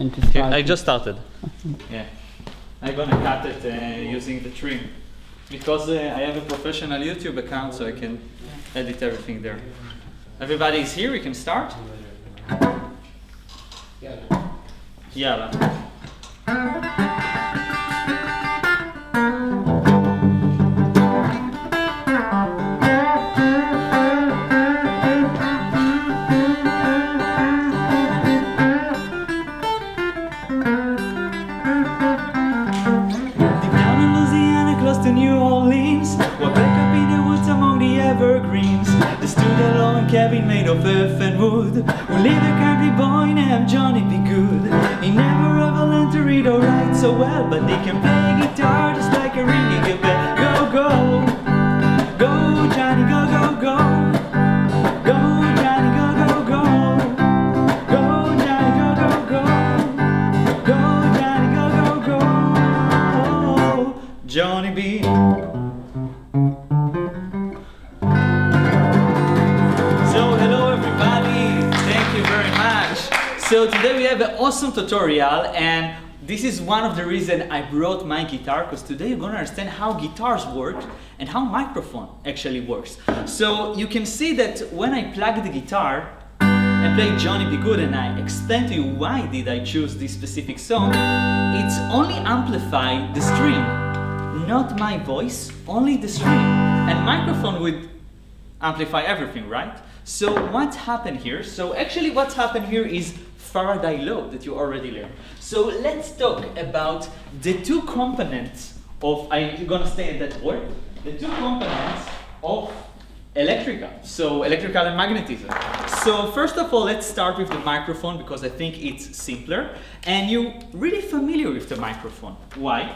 And to start I just started. Yeah. I'm gonna cut it using the trim. Because I have a professional YouTube account, so I can edit everything there. Everybody is here, we can start? Yalla. To New Orleans, walk back up in the woods among the evergreens. They stood a lone cabin made of earth and wood. We live a country boy named Johnny Be Good. He never ever learned to read or write so well, but he can play guitar just like a ringing bell. Go, go, go, Johnny, go, go, go. Go, Johnny, go, go, go. Go, Johnny, go, go, go. Go, Johnny, go, go, go. Johnny B. So hello everybody, thank you very much. So today we have an awesome tutorial, and this is one of the reasons I brought my guitar, because today you're going to understand how guitars work and how microphone actually works. So you can see that when I plug the guitar and play Johnny Be Good and I explain to you why did I choose this specific song, it's only amplify the string. Not my voice, only the string. And microphone would amplify everything, right? So what happened here? So actually what happened here is Faraday law that you already learned. So let's talk about the two components of, I'm gonna stay at that word, the two components of electrical. So electrical and magnetism. So first of all, let's start with the microphone because I think it's simpler. And you're really familiar with the microphone. Why?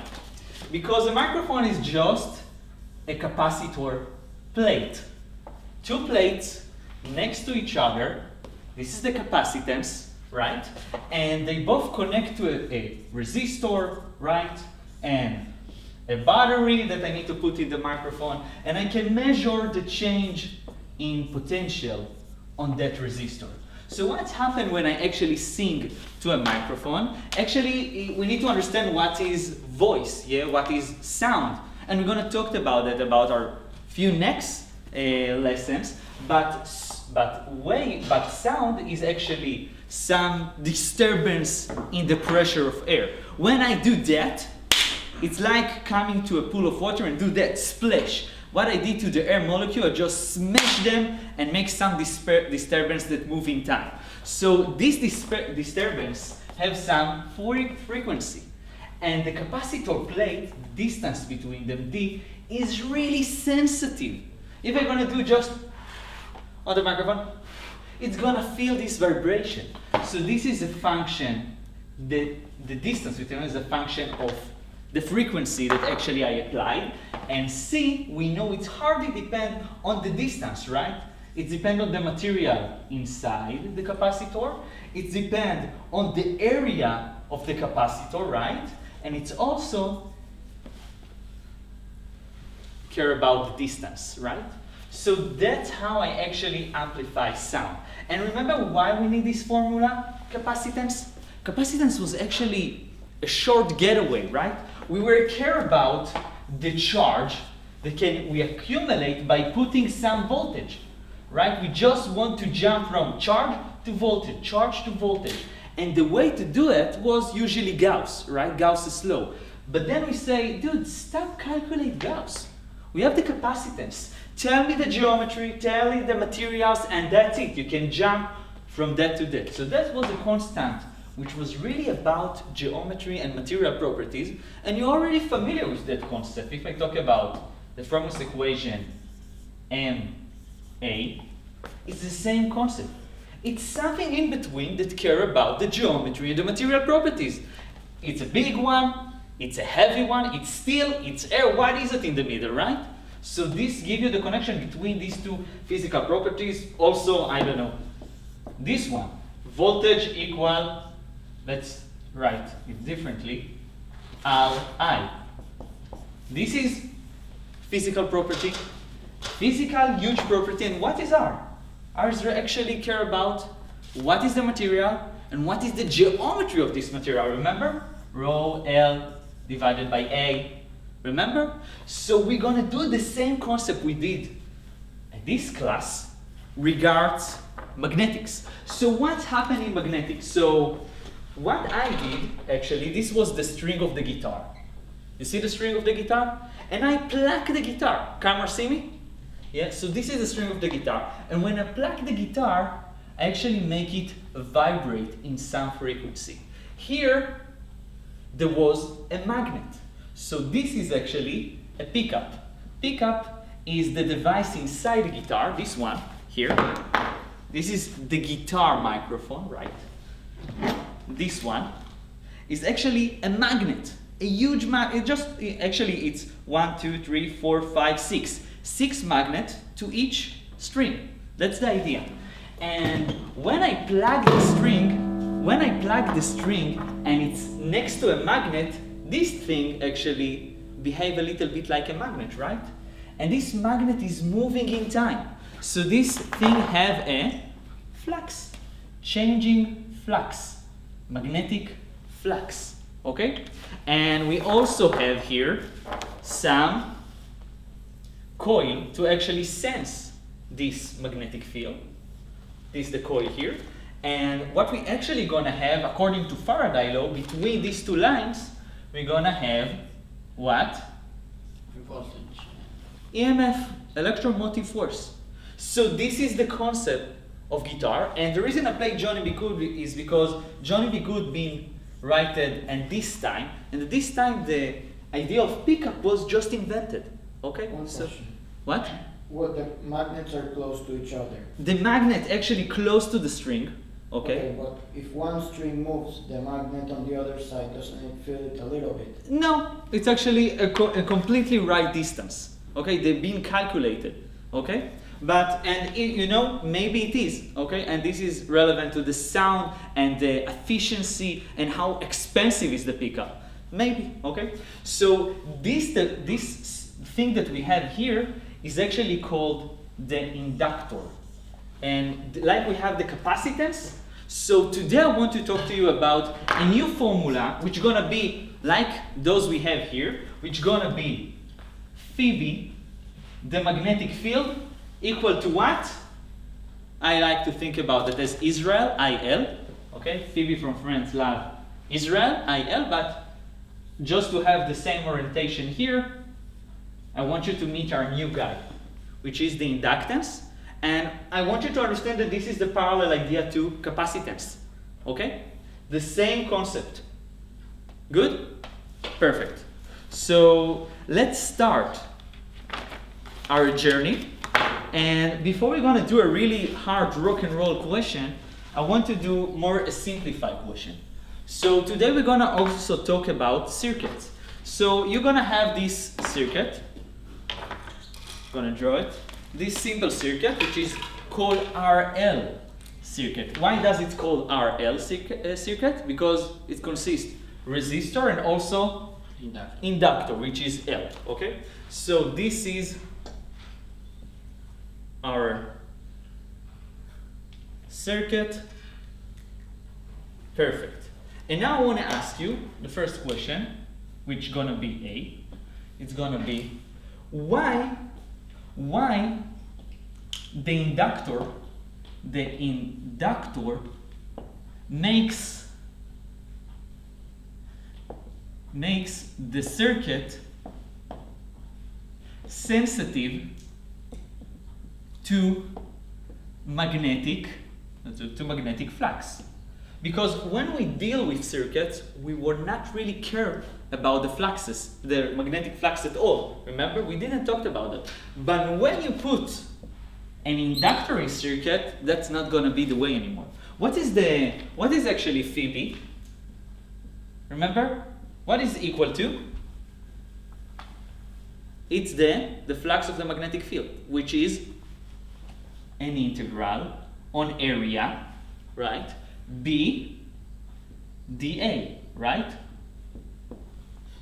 Because a microphone is just a capacitor plate. Two plates next to each other. This is the capacitance, right? And they both connect to a resistor, right? And a battery that I need to put in the microphone. And I can measure the change in potential on that resistor. So what happened when I actually sing to a microphone? Actually, we need to understand what is voice, yeah, what is sound. And we're going to talk about it about our few next lessons. But sound is actually some disturbance in the pressure of air. When I do that, it's like coming to a pool of water and do that splash. What I did to the air molecule, I just smash them and make some disturbance that move in time. So this disturbance have some frequency. And the capacitor plate, distance between them, D, is really sensitive. If I'm gonna do just on the microphone, it's gonna feel this vibration. So this is a function, the distance between them is a function of the frequency that actually I applied. And C, we know it hardly depends on the distance, right? It depends on the material inside the capacitor. It depends on the area of the capacitor, right? And it's also care about the distance, right? So that's how I actually amplify sound. And remember why we need this formula, capacitance? Capacitance was actually a short getaway, right? We were care about the charge that we accumulate by putting some voltage, right? We just want to jump from charge to voltage. And the way to do it was usually Gauss, right? Gauss's law. But then we say, dude, stop calculate Gauss. We have the capacitance. Tell me the geometry, tell me the materials, and that's it. You can jump from that to that. So that was a constant, which was really about geometry and material properties. And you're already familiar with that concept. If I talk about the Fermat's equation, MA, it's the same concept. It's something in between that care about the geometry and the material properties. It's a big one, it's a heavy one, it's steel, it's air. What is it in the middle, right? So this gives you the connection between these two physical properties. Also, I don't know, this one, voltage equal, let's write it differently, Ri. This is physical property, physical huge property, and what is R? R is actually care about what is the material And what is the geometry of this material? Remember? Rho L divided by A. Remember? So we're going to do the same concept we did in this class regards magnetics. So what happened in magnetics? So what I did, actually, this was the string of the guitar. You see the string of the guitar? And I pluck the guitar. Camera see me? Yeah, so this is the string of the guitar. And when I pluck the guitar, I actually make it vibrate in some frequency. Here, there was a magnet. So this is actually a pickup. Pickup is the device inside the guitar, this one here. This is the guitar microphone, right? This one is actually a magnet. A huge magnet. Actually it's 1, 2, 3, 4, 5, 6. 6 magnets to each string. That's the idea. And when I plug the string, and it's next to a magnet, this thing actually behaves a little bit like a magnet, right? And this magnet is moving in time. So this thing have a flux, changing flux, magnetic flux, okay? And we also have here some coil to actually sense this magnetic field. This is the coil here. And what we actually gonna have, according to Faraday law, between these two lines, we're gonna have what? Voltage. EMF, electromotive force. So this is the concept of guitar. And the reason I play Johnny B. Good is because Johnny B. Good been written at this time. And at this time, the idea of pickup was just invented. Okay? One So, question. what? Well, the magnets are close to each other. The magnet actually close to the string. Okay? But if one string moves, the magnet on the other side, doesn't it feel it a little bit? No, it's actually a completely right distance. Okay, they've been calculated. Okay, but you know, maybe it is. Okay, and this is relevant to the sound and the efficiency and how expensive is the pickup. Maybe. Okay, so this thing that we have here is actually called the inductor. And like we have the capacitance, so today I want to talk to you about a new formula which is gonna be like those we have here, which is gonna be phi, the magnetic field, equal to what? I like to think about it as Israel, IL. Okay, phi from France, love Israel, IL, but just to have the same orientation here, I want you to meet our new guy, which is the inductance. And I want you to understand that this is the parallel idea to capacitance. Okay? The same concept. Good? Perfect. So let's start our journey. And before we're going to do a really hard rock and roll question, I want to do more a simplified question. So today we're going to also talk about circuits. So you're going to have this circuit. I'm going to draw it. This simple circuit, which is called RL circuit. Why does it called RL circuit? Because it consists resistor and also inductor, which is L. Okay, so this is our circuit. Perfect. And now I want to ask you the first question, which is gonna be A. It's gonna be why the inductor makes the circuit sensitive to magnetic flux. Because when we deal with circuits, we were not really care about the fluxes, the magnetic flux at all. Remember, we didn't talk about it. But when you put an inductor in circuit, that's not going to be the way anymore. What is actually phi? Remember, what is equal to? It's the flux of the magnetic field, which is an integral on area, right? B dA, right?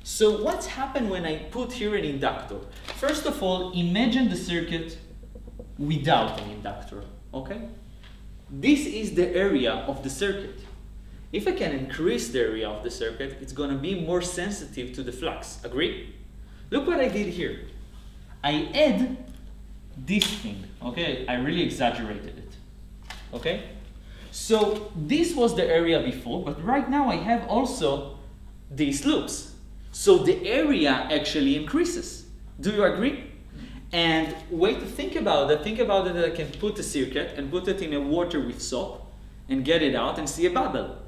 So what's happened when I put here an inductor? First of all, imagine the circuit without an inductor, okay? This is the area of the circuit. If I can increase the area of the circuit, it's going to be more sensitive to the flux. Agree? Look what I did here. I add this thing, okay? I really exaggerated it, okay? So this was the area before, but right now I have also these loops. So the area actually increases. Do you agree? And way to think about it that I can put a circuit and put it in a water with soap and get it out and see a bubble.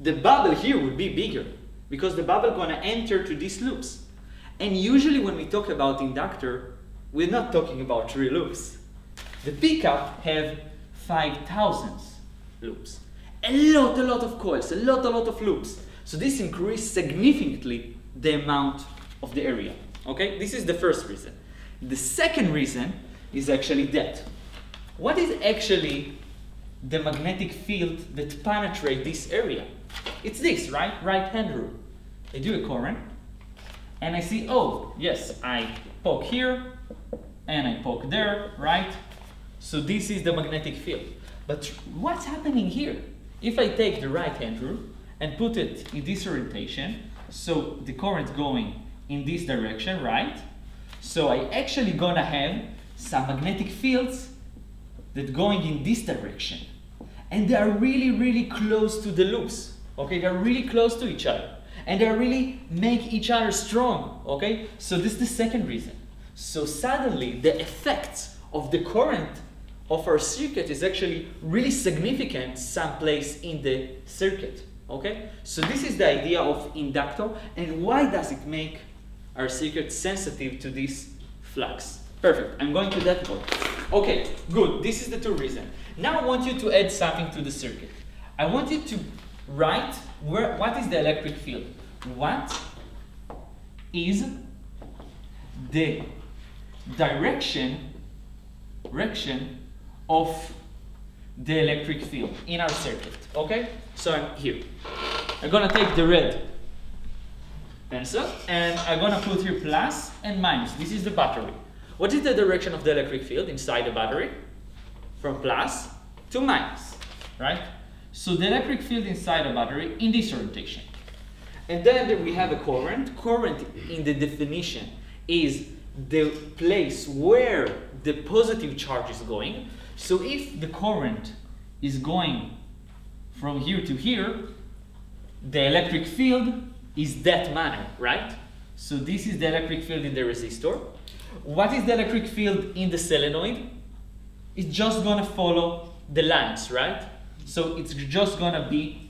The bubble here would be bigger because the bubble gonna enter to these loops. And usually when we talk about inductor, we're not talking about 3 loops. The pickup have 5,000 loops. A lot of coils, a lot of loops. So this increased significantly the amount of the area. Okay, this is the first reason. The second reason is actually that. What is actually the magnetic field that penetrates this area? It's this, right? Right-hand rule. I do a current, and I see, oh, yes, I poke here, and I poke there, right? So this is the magnetic field. But what's happening here? If I take the right-hand rule and put it in this orientation, so the current going in this direction, right? So I actually gonna have some magnetic fields that going in this direction. And they are really close to the loops. Okay, they're really close to each other. And they really make each other strong. Okay, so this is the second reason. So suddenly the effects of the current of our circuit is actually really significant someplace in the circuit. Okay, so this is the idea of inductor, and why does it make our circuit sensitive to this flux? Perfect, I'm going to that point. Okay, good, this is the 2 reasons. Now I want you to add something to the circuit. I want you to write what is the electric field. What is the direction of the electric field in our circuit? Okay, so I'm here. I'm gonna take the red pencil and I'm gonna put here plus and minus. This is the battery. What is the direction of the electric field inside the battery? From plus to minus, right? So the electric field inside the battery in this orientation. And then we have a current. Current in the definition is the place where the positive charge is going. So if the current is going from here to here, the electric field is that manner, right? So this is the electric field in the resistor. What is the electric field in the solenoid? It's just gonna follow the lines, right? So it's just gonna be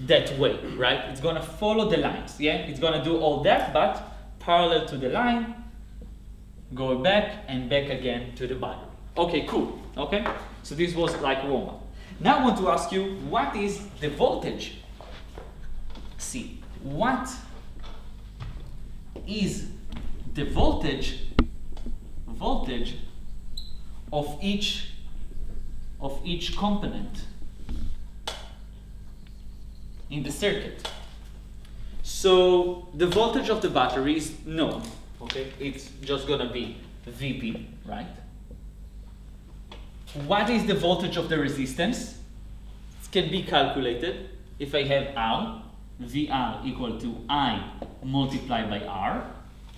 that way, right? It's gonna follow the lines, yeah? It's gonna do all that, but parallel to the line, go back and back again to the battery. Okay, cool, okay? So this was like warm-up. Now I want to ask you, what is the voltage? See, what is the voltage of each component in the circuit? So the voltage of the battery is known, okay? It's just gonna be Vp, right? What is the voltage of the resistance? It can be calculated. If I have R, VR equal to I multiplied by R,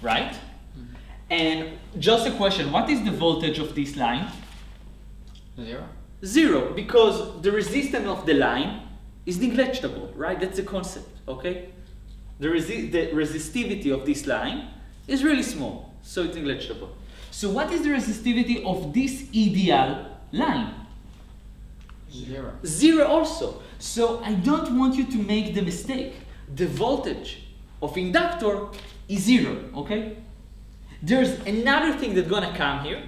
right? And just a question, what is the voltage of this line? 0. 0, because the resistance of the line is negligible, right? That's the concept, okay? The resistivity of this line is really small, so it's negligible. So what is the resistivity of this ideal line? 0. 0 also. So I don't want you to make the mistake. The voltage of inductor is 0, okay? There's another thing that's gonna come here,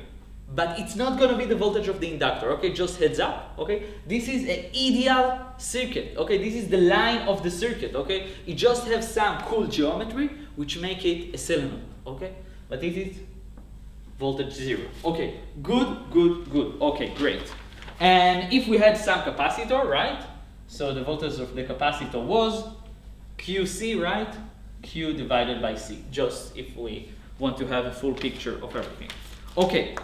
but it's not gonna be the voltage of the inductor, okay? Just heads up, okay? This is an ideal circuit, okay? This is the line of the circuit, okay? It just has some cool geometry which make it a solenoid, okay? But this is voltage 0. Okay, good. Okay, great. And if we had some capacitor, right? So the voltage of the capacitor was QC, right? Q divided by C, just if we want to have a full picture of everything. Okay,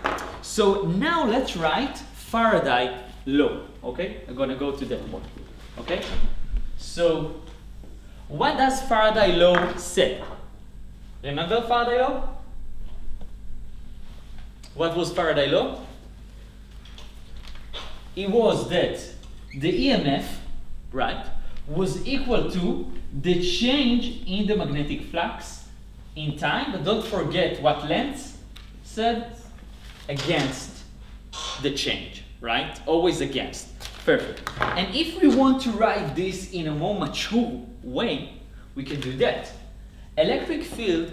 so now let's write Faraday law, okay? I'm gonna go to that one, okay? So, what does Faraday law say? Remember Faraday law? What was Faraday law? It was that the EMF, right, was equal to the change in the magnetic flux in time, but don't forget what Lenz said, against the change, right? Always against. Perfect. And if we want to write this in a more mature way, we can do that. Electric field,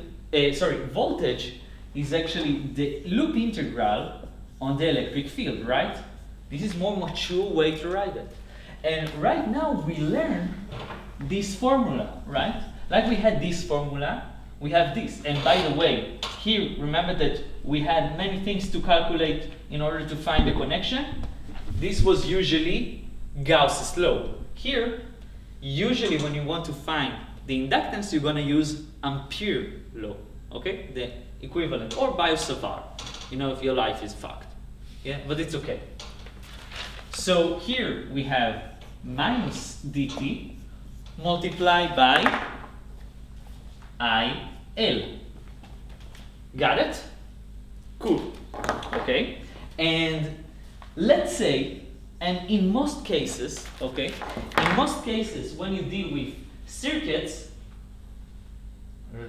voltage is actually the loop integral on the electric field, right? This is more mature way to write it. And right now we learn this formula, right? Like we had this formula, we have this. And by the way, here, remember that we had many things to calculate in order to find the connection. This was usually Gauss's law. Here, usually when you want to find the inductance, you're going to use Ampere law, okay? The equivalent, or Biot-Savart, you know, if your life is fucked. Yeah, but it's okay. So here we have minus dt multiplied by IL. Got it? Cool. Okay. And let's say, and in most cases, okay, in most cases when you deal with circuits,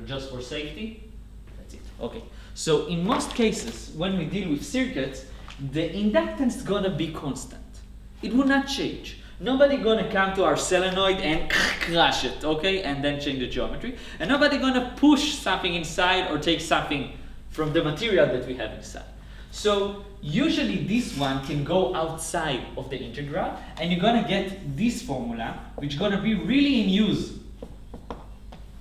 just for safety, that's it. Okay. So in most cases when we deal with circuits, the inductance is gonna be constant. It will not change. Nobody gonna come to our solenoid and crush it, okay, and then change the geometry. And nobody gonna push something inside or take something from the material that we have inside. So usually this one can go outside of the integral, and you're gonna get this formula, which is gonna be really in use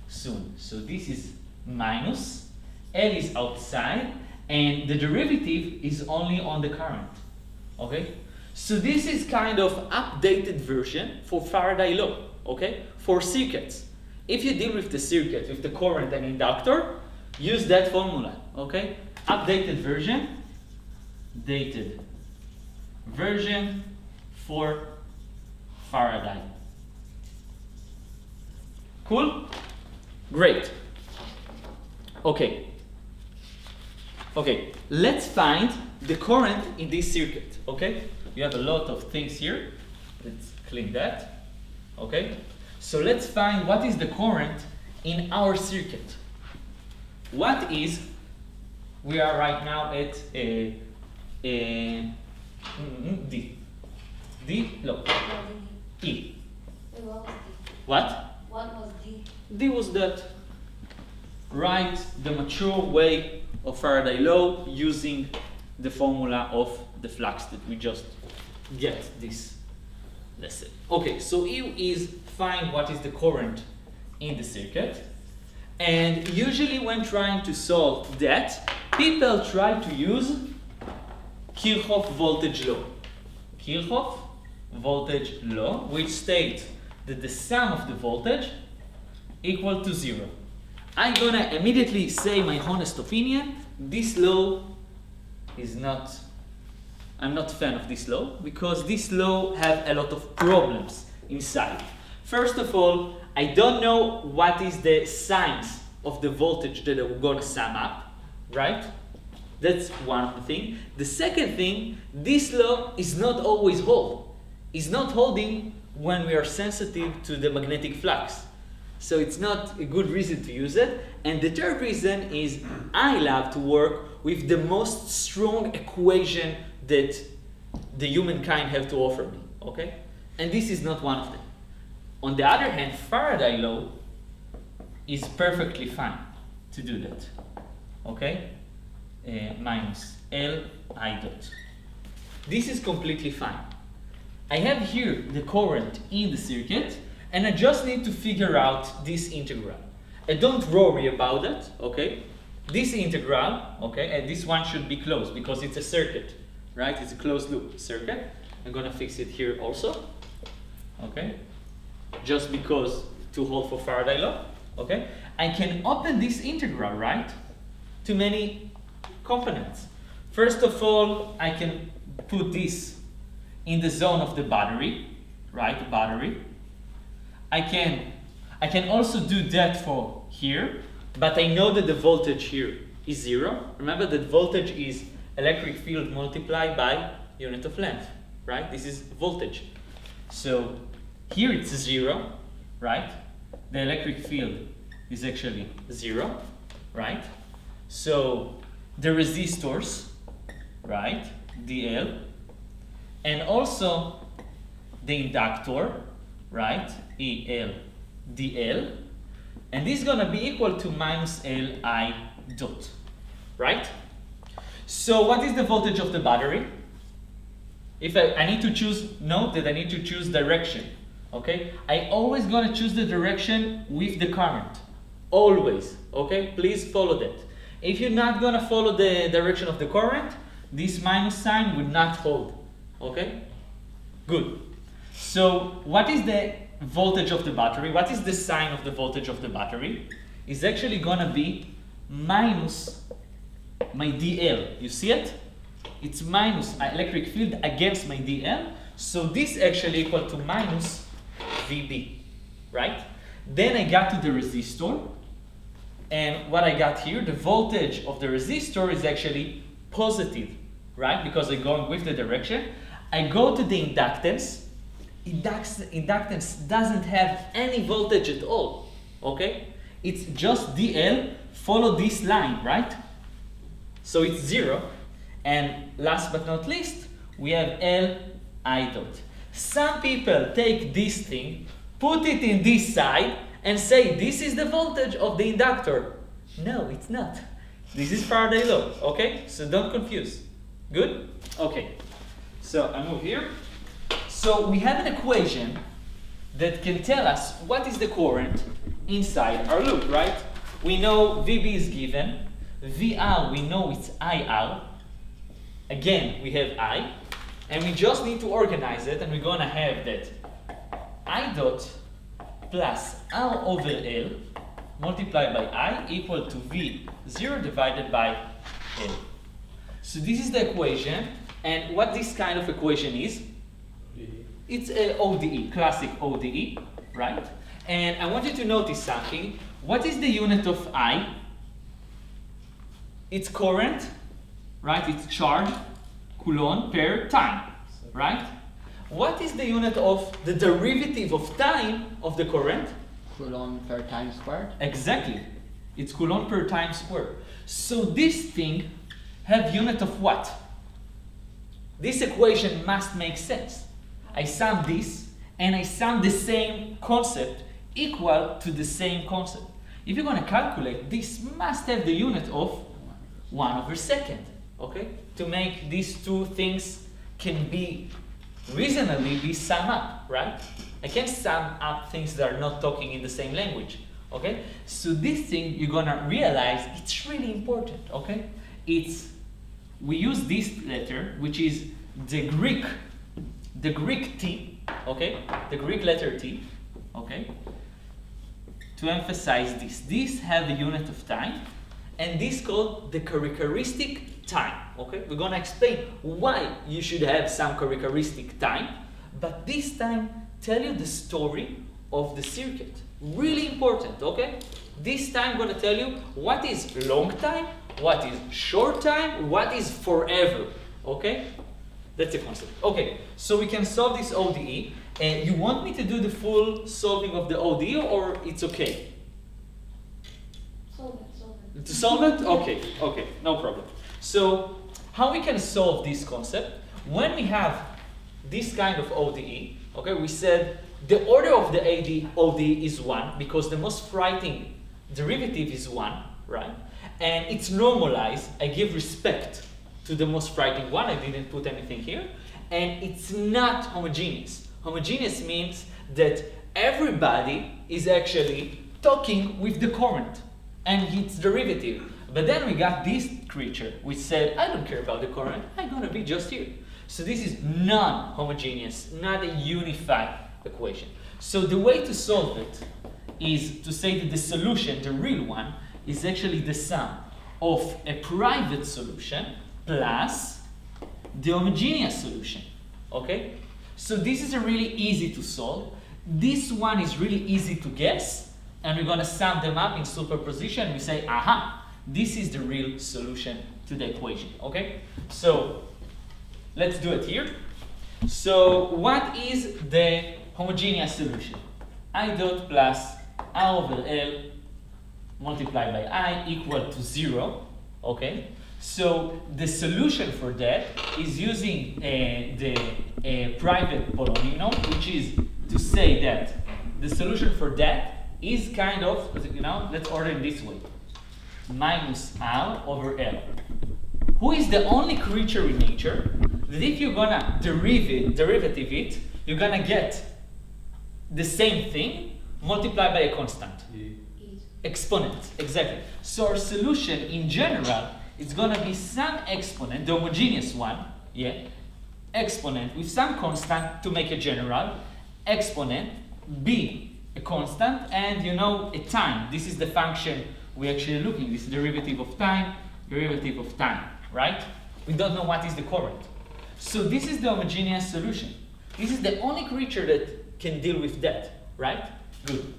soon. So this is minus, L is outside, and the derivative is only on the current, okay? So this is kind of updated version for Faraday law, okay? For circuits. If you deal with the circuit, with the current and inductor, use that formula, okay? Updated version, dated version for Faraday. Cool? Great. Okay. Okay, let's find the current in this circuit, okay? You have a lot of things here. Let's clean that, okay? So let's find what is the current in our circuit. What is, we are right now at D. D, no, E. What? What was D? D was that. Write the mature way of Faraday law using the formula of the flux that we just get this lesson. Okay, so E is find what is the current in the circuit. And usually when trying to solve that, people try to use Kirchhoff Voltage Law. Kirchhoff Voltage Law, which states that the sum of the voltage equal to 0. I'm gonna immediately say my honest opinion. This law is not, I'm not a fan of this law, because this law have a lot of problems inside. First of all, I don't know what is the signs of the voltage that we're gonna sum up, right? That's one of the things. The second thing, this law is not always hold. It's not holding when we are sensitive to the magnetic flux. So it's not a good reason to use it. And the third reason is I love to work with the most strong equation that the humankind have to offer me, okay? And this is not one of them. On the other hand, Faraday law is perfectly fine to do that, okay? Minus L I dot. This is completely fine. I have here the current in the circuit, and I just need to figure out this integral. And don't worry about it, okay? This integral, okay, and this one should be closed because it's a circuit, right? It's a closed loop circuit. I'm gonna fix it here also, okay? Just because to hold for Faraday law, okay? I can open this integral, right, to many components. First of all, I can put this in the zone of the battery, right, battery. I can also do that for here, but I know that the voltage here is 0. Remember that voltage is electric field multiplied by unit of length, right? This is voltage. So here it's 0, right? The electric field is actually 0, right? So the resistors, right, DL, and also the inductor, right, EL, DL, and this is going to be equal to minus Li dot, right? So what is the voltage of the battery? If I need to choose, note that I need to choose direction, okay? I always going to choose the direction with the current, always, okay? Please follow that. If you're not going to follow the direction of the current, this minus sign would not hold, okay? Good. So what is the voltage of the battery? What is the sign of the voltage of the battery? It's actually going to be minus my DL. You see it? It's minus my electric field against my DL. So this actually equal to minus VB, right? Then I got to the resistor. And what I got here, the voltage of the resistor is actually positive, right? Because I'm going with the direction. I go to the inductance. Inductance doesn't have any voltage at all, okay? It's just DL, follow this line, right? So it's 0. And last but not least, we have L I dot. Some people take this thing, put it in this side, and say this is the voltage of the inductor. No, it's not. This is Faraday's law, okay? So don't confuse. Good? Okay. So I move here. So we have an equation that can tell us what is the current inside our loop, right? We know VB is given. VR, we know it's IR. Again, we have I. And we just need to organize it, and we're going to have that I dot plus R over L multiplied by I equal to V0 divided by L. So this is the equation, and what this kind of equation is, it's a ODE, classic ODE, right? And I want you to notice something. What is the unit of I? It's current, right? It's charge, Coulomb per time, right? What is the unit of the derivative of time of the current? Coulomb per time squared. Exactly. It's Coulomb per time squared. So this thing have unit of what? This equation must make sense. I sum this, and I sum the same concept equal to the same concept. If you're going to calculate, this must have the unit of 1/2, okay? To make these two things can be reasonably be summed up, right? I can't sum up things that are not talking in the same language, okay? So this thing, you're going to realize it's really important, okay? We use this letter, which is the Greek T, okay? The Greek letter T, okay? To emphasize this. This has the unit of time, and this called the characteristic time, okay? We're gonna explain why you should have some characteristic time, but this time tell you the story of the circuit. Really important, okay? This time I'm gonna tell you what is long time, what is short time, what is forever, okay? That's the concept. Okay, so we can solve this ODE. And you want me to do the full solving of the ODE, or it's okay? Solve it. To solve it? Okay, no problem. So how we can solve this concept? When we have this kind of ODE, okay, we said the order of the ODE is 1 because the most frightening derivative is 1, right? And it's normalized. I give respect to the most frightening one. I didn't put anything here. And it's not homogeneous. Homogeneous means that everybody is actually talking with the current and its derivative. But then we got this creature which said, I don't care about the current, I'm gonna be just here. So this is non-homogeneous, not a unified equation. So the way to solve it is to say that the solution, the real one, is actually the sum of a private solution plus the homogeneous solution, okay? So this is a really easy to solve. This one is really easy to guess, and we're gonna sum them up in superposition. We say, aha, this is the real solution to the equation, okay? So let's do it here. So what is the homogeneous solution? I dot plus R over L multiplied by I equal to 0, okay? So the solution for that is using the private polynomial, which is to say that the solution for that is kind of, let's order it this way, minus R over L. Who is the only creature in nature that if you're gonna derivative it, you're gonna get the same thing multiplied by a constant. Exponent, exactly. So our solution in general is gonna be some exponent, the homogeneous one, yeah, exponent with some constant to make a general, exponent, b, a constant, and a time. This is the function we're actually looking, this derivative of time, right? We don't know what is the current. So this is the homogeneous solution. This is the only creature that can deal with that, right? Good.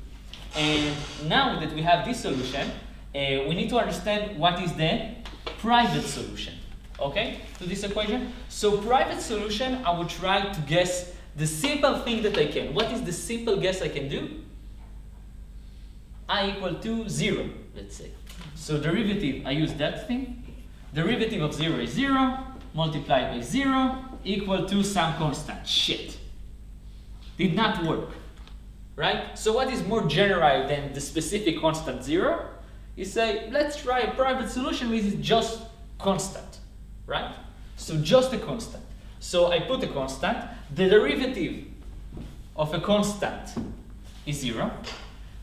And now that we have this solution, we need to understand what is the private solution, okay, to this equation. So private solution, I will try to guess the simple thing that I can. What is the simple guess I can do? I equal to 0, let's say. So derivative, I use that thing. Derivative of 0 is 0, multiplied by 0, equal to some constant. Shit. Did not work. Right? So what is more general than the specific constant 0? You say, let's try a private solution which is just constant. Right? So just a constant. So I put a constant. The derivative of a constant is 0.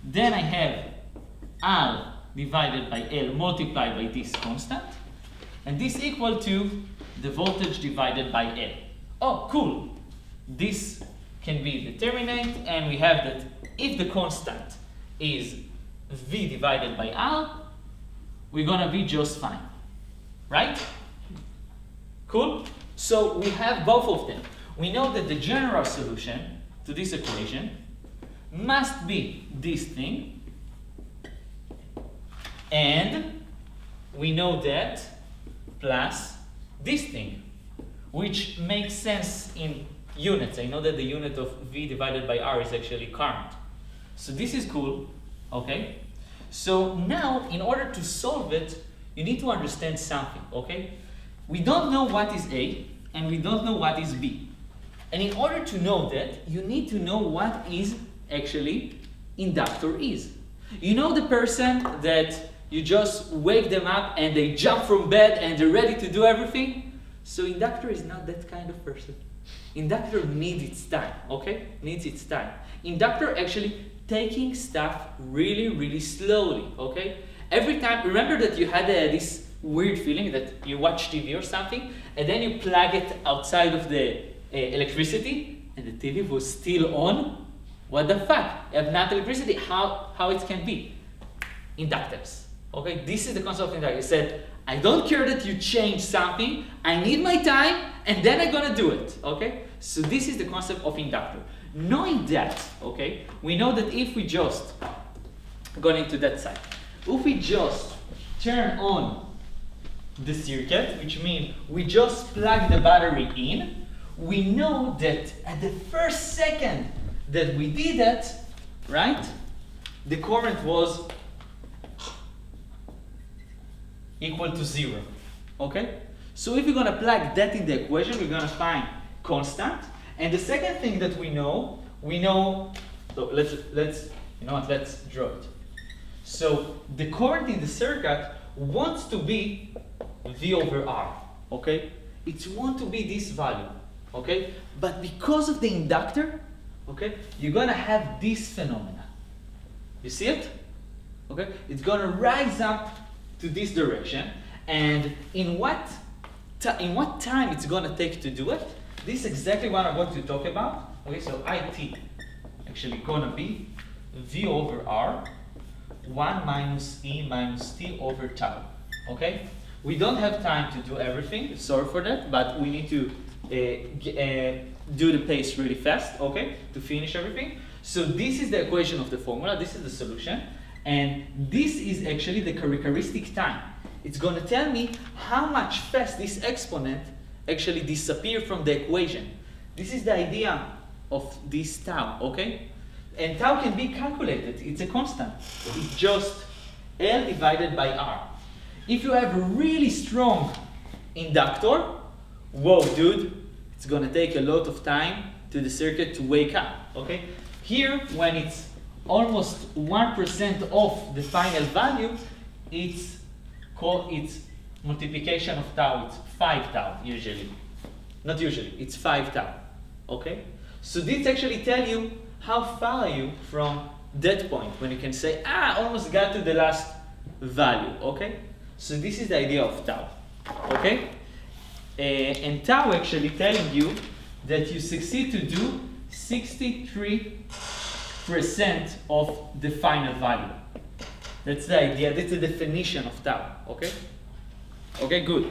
Then I have R divided by L multiplied by this constant. And this equal to the voltage divided by L. Oh, cool. This can be determinate, and we have that if the constant is V divided by R, we're gonna be just fine. Right? Cool? So we have both of them. We know that the general solution to this equation must be this thing, and we know that plus this thing, which makes sense in units. I know that the unit of V divided by R is actually current. So this is cool, okay? So now, in order to solve it, you need to understand something, okay? We don't know what is A, and we don't know what is B. And in order to know that, you need to know what is actually inductor is. You know the person that you just wake them up and they jump from bed and they're ready to do everything? So inductor is not that kind of person. Inductor needs its time, okay? Needs its time. Inductor actually taking stuff really, really slowly, okay? Every time, remember that you had this weird feeling that you watch TV or something, and then you plug it outside of the electricity, and the TV was still on? What the fuck? You have not electricity, how it can be? Inductance, okay? This is the concept of inductor. It said, I don't care that you change something, I need my time, and then I'm gonna do it, okay? So this is the concept of inductor. Knowing that, okay, we know that if we just, going into that side, if we just turn on the circuit, which means we just plug the battery in, we know that at the first second that we did that, right, the current was equal to 0, okay? So if we're gonna plug that in the equation, we're gonna find constant. And the second thing that we know, so let's you know what, let's draw it. So the current in the circuit wants to be V over R, okay? It wants to be this value, okay? But because of the inductor, okay, you're gonna have this phenomena. You see it? Okay? It's gonna rise up to this direction, and in what time it's gonna take to do it? This is exactly what I'm going to talk about. Okay, so IT actually gonna be V over R 1 minus E minus T over tau. Okay? We don't have time to do everything, sorry for that, but we need to do the pace really fast, okay, to finish everything. So this is the equation of the formula, this is the solution, and this is actually the characteristic time. It's going to tell me how much fast this exponent actually disappears from the equation. This is the idea of this tau, okay? And tau can be calculated, it's a constant. It's just L divided by R. If you have a really strong inductor, whoa dude, it's going to take a lot of time to the circuit to wake up, okay? Here, when it's almost 1% of the final value, it's multiplication of tau, it's 5 tau usually. Not usually, it's 5 tau, okay? So this actually tells you how far are you from that point when you can say, almost got to the last value, okay? So this is the idea of tau, okay? And tau actually telling you that you succeed to do 63% of the final value. That's the idea, that's the definition of tau, okay? Okay, good.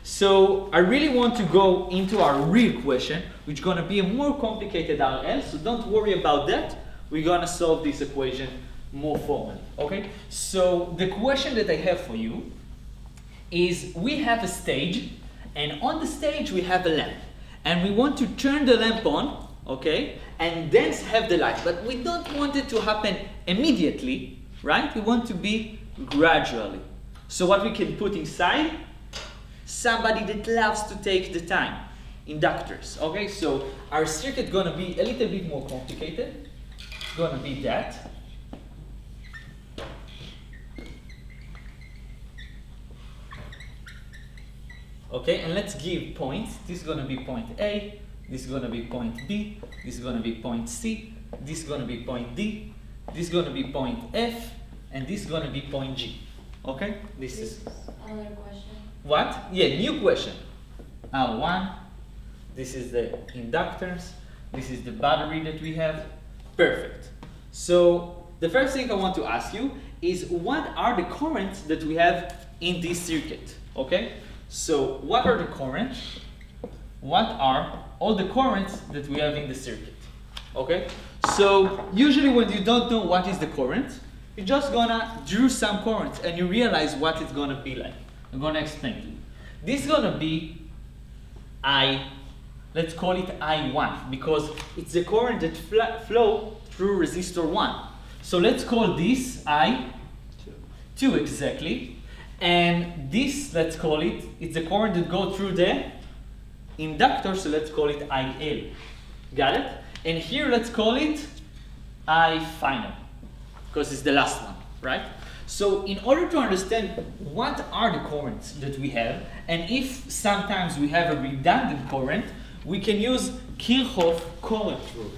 So I really want to go into our real question, which is going to be a more complicated RL, so don't worry about that. We're going to solve this equation more formally, okay? So the question that I have for you is, we have a stage, and on the stage we have a lamp, and we want to turn the lamp on, okay, and then have the light, but we don't want it to happen immediately, right? We want to be gradually. So what we can put inside? Somebody that loves to take the time, inductors, okay? So our circuit is going to be a little bit more complicated. It's going to be that. Okay, and let's give points. This is going to be point A, this is going to be point B, this is going to be point C, this is going to be point D, this is going to be point F, and this is going to be point G. Okay? This is another question. What? Yeah, new question. R1, this is the inductance, this is the battery that we have. Perfect. So the first thing I want to ask you is, what are the currents that we have in this circuit? Okay? So what are the currents? What are all the currents that we have in the circuit? Okay? So usually when you don't know what is the current, you're just gonna draw some currents and you realize what it's gonna be like. I'm gonna explain to you. This is gonna be let's call it I1, because it's the current that flow through resistor 1. So let's call this I2 exactly. And this, let's call it, it's the current that goes through the inductor, so let's call it IL. Got it? And here let's call it I final, because it's the last one, right? So in order to understand what are the currents that we have, and if sometimes we have a redundant current, we can use Kirchhoff current rule.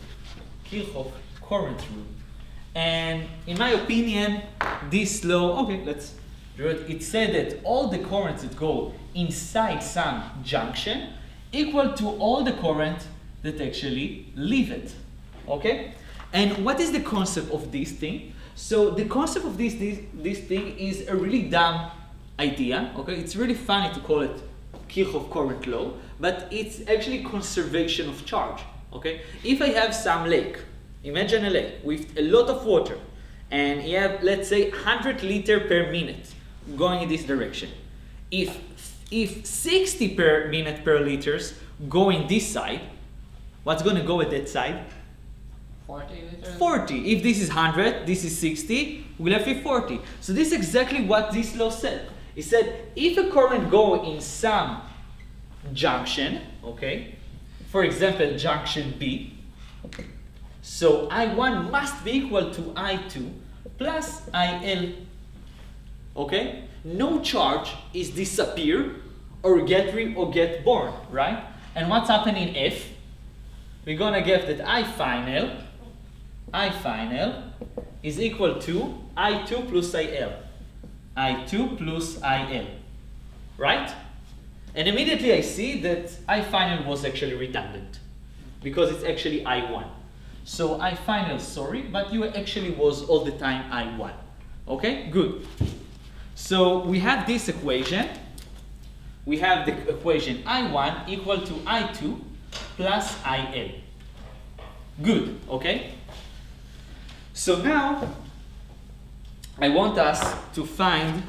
Kirchhoff current rule. And in my opinion, this law, okay, let's do it. It said that all the currents that go inside some junction equal to all the current that actually leave it. Okay? And what is the concept of this thing? So the concept of this thing is a really dumb idea. Okay? It's really funny to call it Kirchhoff current law, but it's actually conservation of charge. Okay? If I have some lake, imagine a lake with a lot of water, and you have, let's say, 100 liters per minute going in this direction. If 60 per minute per liters go in this side, what's going to go at that side? 40 liters? 40. If this is 100, this is 60, we'll have 40. So this is exactly what this law said. It said if a current go in some junction, okay, for example, junction B, so I1 must be equal to I2 plus IL. Okay? No charge is disappear or get rid or get born, right? And what's happening in F? We're gonna get that I final is equal to I2 plus IL. I2 plus IL. Right? And immediately I see that I final was actually redundant, because it's actually I1. So I final, sorry, but you actually was all the time I1. Okay? Good. So we have this equation. We have the equation I1 equal to I2 plus IL. Good, okay? So now I want us to find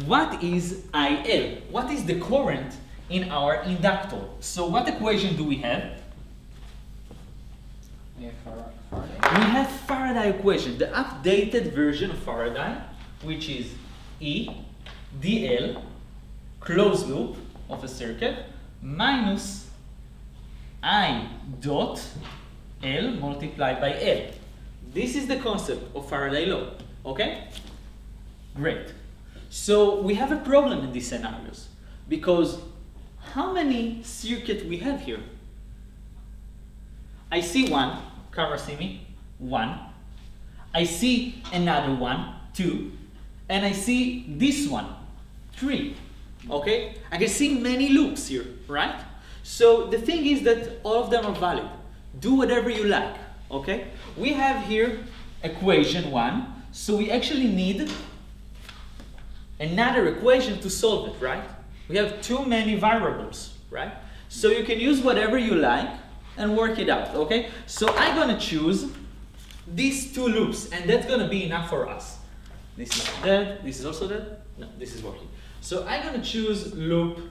what is IL, what is the current in our inductor. So what equation do we have? Yeah, Faraday. We have Faraday equation, the updated version of Faraday, which is E dl closed loop of a circuit minus I dot L multiplied by L. This is the concept of Faraday law, okay? Great. So we have a problem in these scenarios because how many circuits we have here? I see one, camera see me, one. I see another one, two. And I see this one, three. Okay? I can see many loops here, right? So the thing is that all of them are valid. Do whatever you like, okay? We have here equation one, so we actually need another equation to solve it, right? We have too many variables, right? So you can use whatever you like and work it out, okay? So I'm gonna choose these two loops, and that's gonna be enough for us. This is dead, this is also dead. No, this is working. So I'm gonna choose loop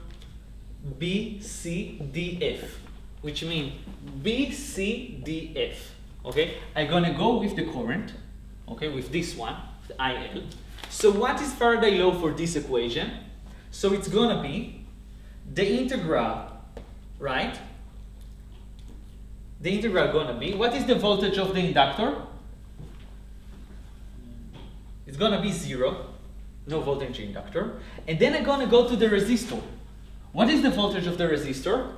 B, C, D, F, which means B, C, D, F, okay? I'm gonna go with the current, okay, with this one, the IL. So what is Faraday law for this equation? So it's gonna be the integral, right? The integral gonna be, what is the voltage of the inductor? It's gonna be 0, no voltage inductor. And then I'm gonna go to the resistor. What is the voltage of the resistor?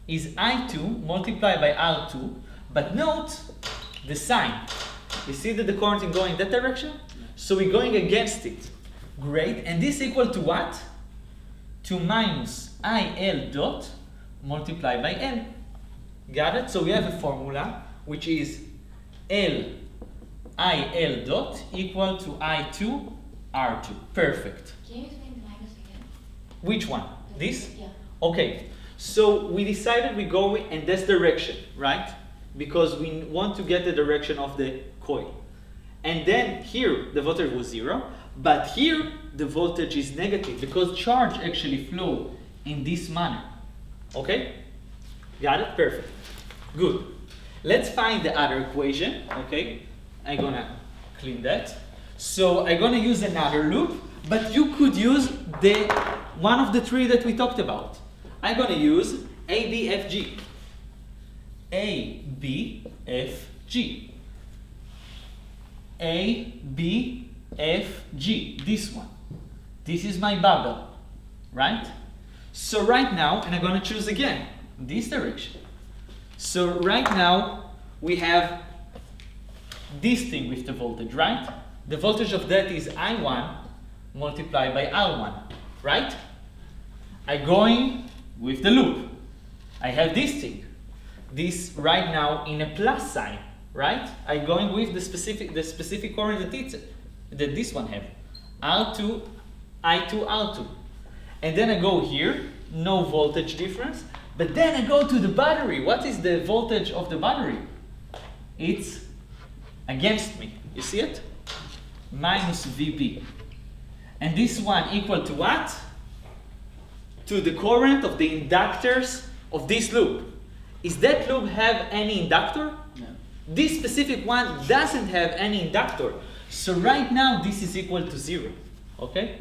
Is I2 multiplied by R2, but note the sign. You see that the current is going that direction? So we're going against it. Great, and this equal to what? To minus IL dot multiplied by L. Got it? So we have a formula which is IL dot equal to I2 R2. Perfect. Can you explain the minus again? Which one? This? Yeah. Okay. So we decided we go in this direction, right? Because we want to get the direction of the coil. And then here the voltage was 0, but here the voltage is negative because charge actually flow in this manner. Okay? Got it? Perfect. Good. Let's find the other equation. Okay? I'm gonna clean that. So I'm gonna use another loop, but you could use the one of the three that we talked about. I'm gonna use ABFG. ABFG. ABFG. This one. This is my bubble, right? So right now, and I'm gonna choose again this direction. So right now we have this thing with the voltage, right? The voltage of that is I1 multiplied by R1, right? I'm going with the loop. I have this thing. This right now in a plus sign, right? I'm going with the specific current that this one have. R2, I2, R2. And then I go here, no voltage difference. But then I go to the battery. What is the voltage of the battery? It's against me. You see it? Minus VB. And this one equal to what? To the current of the inductors of this loop. Is that loop have any inductor? No. This specific one doesn't have any inductor. So right now this is equal to 0. Okay?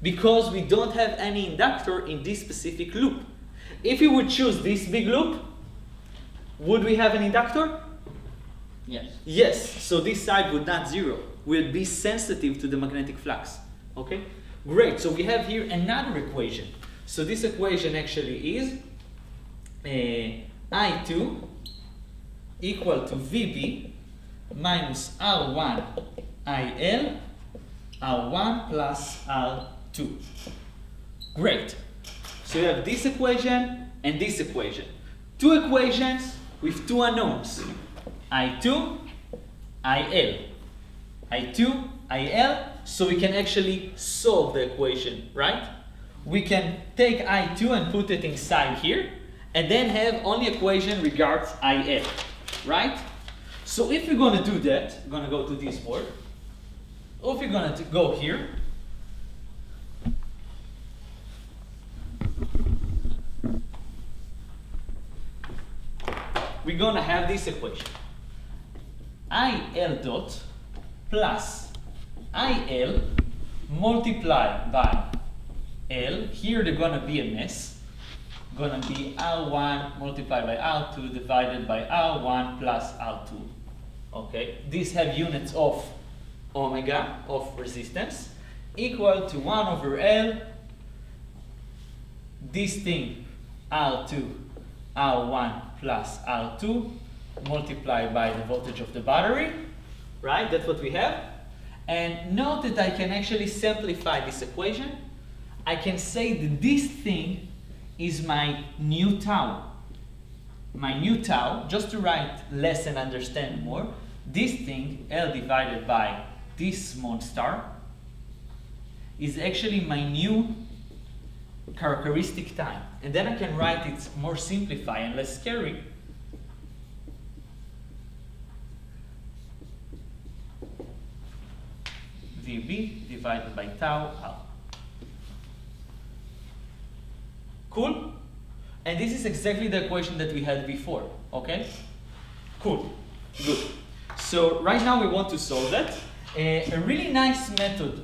Because we don't have any inductor in this specific loop. If we would choose this big loop, would we have an inductor? Yes. Yes, so this side would not 0. We'll be sensitive to the magnetic flux. Okay? Great, so we have here another equation. So this equation actually is I2 equal to VB minus R1 IL R1 plus R2. Great. So you have this equation and this equation. Two equations with two unknowns. I2, IL. I2, IL, so we can actually solve the equation, right? We can take I2 and put it inside here, and then have only equation regards IL, right? So if we're going to do that, we're going to go to this board. Or if we're going to go here, we're going to have this equation. IL dot plus IL multiplied by L. Here they're going to be a mess. Going to be L1 multiplied by L2 divided by L1 plus L2. Okay, these have units of omega, of resistance, equal to 1 over L, this thing, L2, L1 plus L2, multiplied by the voltage of the battery, right? That's what we have. And note that I can actually simplify this equation. I can say that this thing is my new tau. My new tau, just to write less and understand more, this thing, L divided by this small star, is actually my new characteristic time. And then I can write it more simplified and less scary. VB divided by tau L. Cool? And this is exactly the equation that we had before, okay? Cool, good. So right now we want to solve that. A really nice method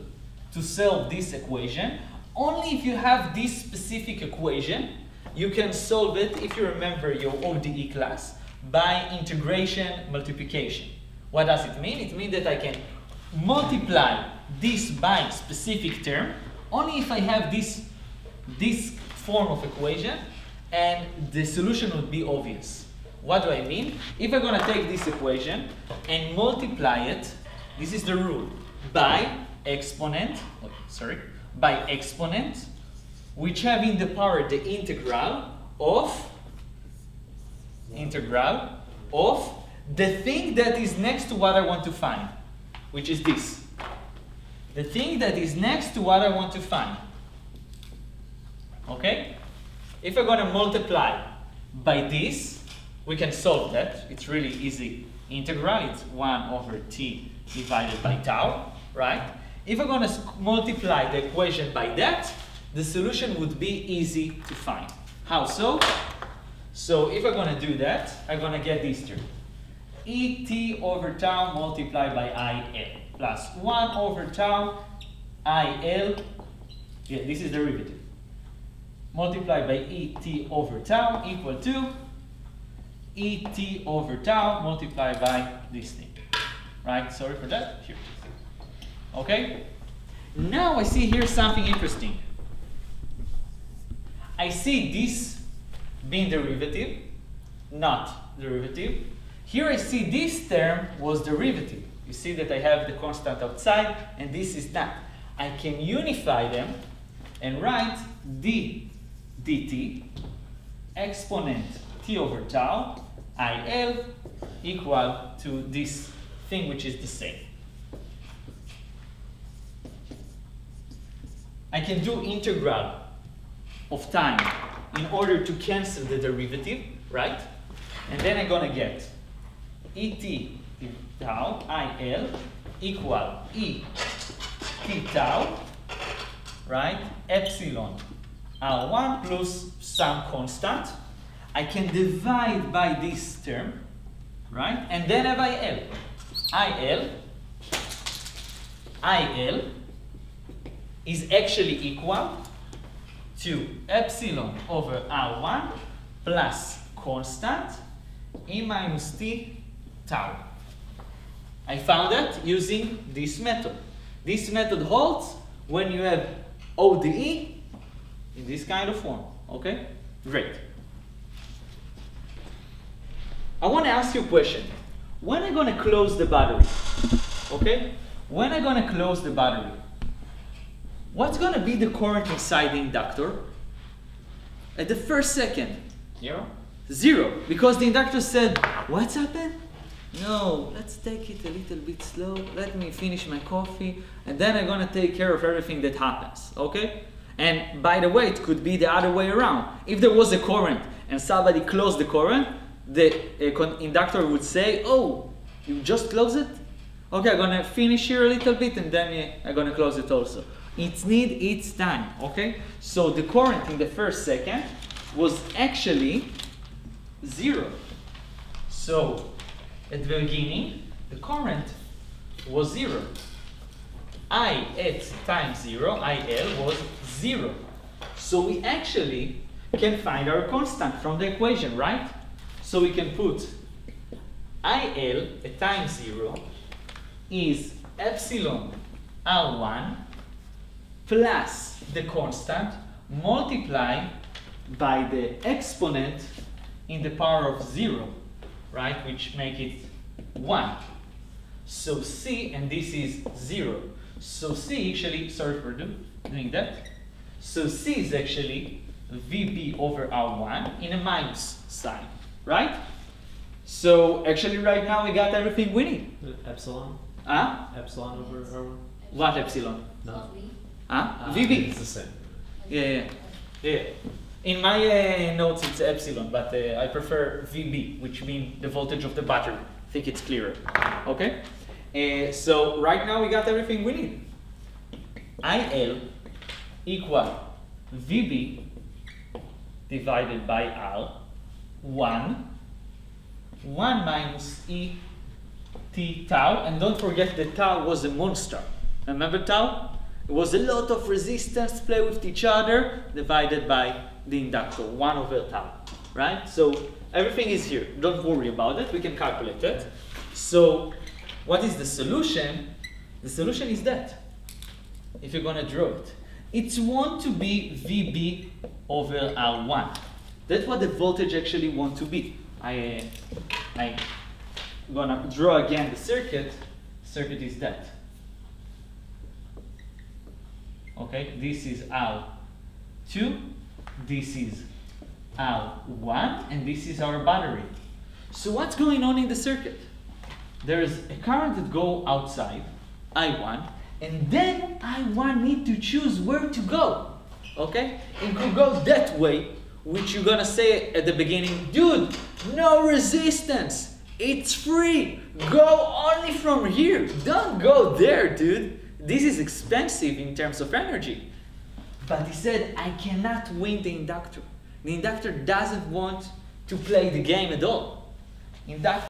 to solve this equation, only if you have this specific equation, you can solve it, if you remember your ODE class, by integration multiplication. What does it mean? It means that I can multiply this by specific term, only if I have this form of equation, and the solution would be obvious. What do I mean? If I'm going to take this equation and multiply it, this is the rule, by exponent, which have in the power the integral of the thing that is next to what I want to find, which is this. The thing that is next to what I want to find. Okay? If I'm going to multiply by this, we can solve that. It's really easy. Integral, it's 1 over t divided by tau, right? If I'm going to multiply the equation by that, the solution would be easy to find. How so? So if I'm going to do that, I'm going to get this term. Et over tau multiplied by IL plus 1 over tau IL, yeah, this is derivative, multiplied by Et over tau equal to Et over tau multiplied by this thing. Right? Sorry for that. Here. Okay? Now I see here something interesting. I see this being derivative, not derivative. Here I see this term was derivative. You see that I have the constant outside, and this is not. I can unify them and write d dt exponent t over tau IL equal to this thing which is the same. I can do integral of time in order to cancel the derivative, right? And then I'm going to get Et tau IL equal E t tau, right? Epsilon L1 plus some constant. I can divide by this term, right? And then have IL is actually equal to epsilon over L1 plus constant E minus t tau. I found that using this method. This method holds when you have ODE in this kind of form. Okay? Great. I want to ask you a question. When am I going to close the battery? Okay? When am I going to close the battery? What's going to be the current inside the inductor? At the first second? 0. Because the inductor said, what's happened? No, let's take it a little bit slow. Let me finish my coffee, and then I'm going to take care of everything that happens. Okay? And by the way, it could be the other way around. If there was a current and somebody closed the current, the inductor would say, oh, You just close it? Okay, I'm gonna finish here a little bit and then I'm gonna close it also. It needs its time, okay? So the current in the first second was actually 0. So at the beginning, the current was 0. I at times 0, IL was 0. So we actually can find our constant from the equation, right? So we can put IL at times 0 is epsilon R1 plus the constant multiplied by the exponent in the power of 0, right? Which make it 1. So C, and this is 0. So C actually, sorry for doing that. So C is actually VB over R1 in a minus sign, right? So actually right now we got everything we need. Epsilon? Huh? Epsilon over R1? What epsilon? No. Huh? VB. It's the same. Yeah. In my notes it's epsilon, but I prefer VB, which means the voltage of the battery. I think it's clearer. Okay? So right now we got everything we need. IL equal VB divided by R, 1 minus E T tau, and don't forget that tau was a monster. Remember tau? It was a lot of resistance play with each other divided by the inductor, 1 over tau, right? So everything is here. Don't worry about it. We can calculate it. So what is the solution? The solution is that. If you're gonna draw it, it's want to be VB over R1. That's what the voltage actually want to be. I'm gonna draw again the circuit. Circuit is that. Okay, this is R2, this is R1, and this is our battery. So what's going on in the circuit? There's a current that go outside, I1, and then I1 need to choose where to go. Okay? It could go that way, which you're gonna say at the beginning, dude, no resistance. It's free. Go only from here. Don't go there, dude. This is expensive in terms of energy. But he said, I cannot win the inductor. The inductor doesn't want to play the game at all. Inductor